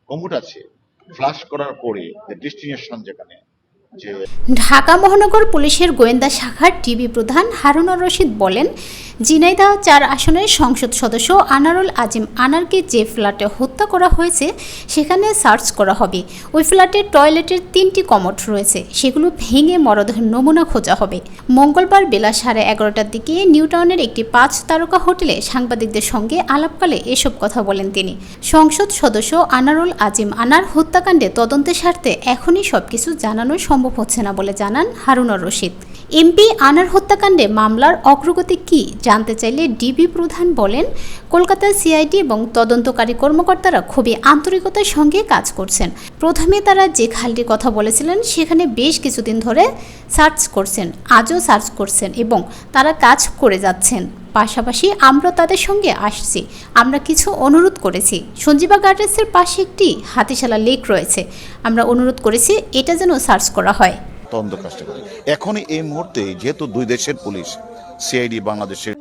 Commode আছে, flush করার পরে ডেস্টিনেশন যেখানে যে ঢাকা মহানগর পুলিশের গোয়েন্দা শাখার ডিবি প্রধান হারুনুর রশিদ বলেন, ঝিনাইদহ ৪ আসনের সংসদ সদস্য আনারুল আজিম আনারকে যে ফ্ল্যাটে হত্যা করা হয়েছে সেখানে সার্চ করা হবে। ওই ফ্ল্যাটের টয়লেটের ৩টি কমোড রয়েছে, সেগুলো ভেঙে মরদেহের নমুনা খোঁজা হবে। মঙ্গলবার বেলা 11:30টার দিকে নিউটাউনের একটি ৫ তারকা হোটেলে সাংবাদিকদের সঙ্গে আলাপকালে এসব কথা বলেন তিনি। সংসদ সদস্য আনারুল আজিম আনার হত্যাকাণ্ডে তদন্তের স্বার্থে এখনই সবকিছু জানানো সম্ভব হচ্ছে না বলে জানান হারুনুর রশিদ। এমপি আনার হত্যাকাণ্ডে মামলার অগ্রগতি কী জানতে চাইলে ডিবি প্রধান বলেন, কলকাতার সিআইডি এবং তদন্তকারী কর্মকর্তারা খুবই আন্তরিকতার সঙ্গে কাজ করছেন। প্রথমে তারা যে খালটির কথা বলেছিলেন সেখানে বেশ কিছুদিন ধরে সার্চ করছেন, আজও সার্চ করছেন এবং তারা কাজ করে যাচ্ছেন। পাশাপাশি আমরা তাদের সঙ্গে আসছি। আমরা কিছু অনুরোধ করেছি। সঞ্জীবা গার্ডেন্সের পাশে একটি হাতিশালা লেক রয়েছে, আমরা অনুরোধ করেছি এটা যেন সার্চ করা হয়। তদন্ত কাজটা করে এখনই এই মুহূর্তে যেহেতু দুই দেশের পুলিশ, সিআইডি বাংলাদেশের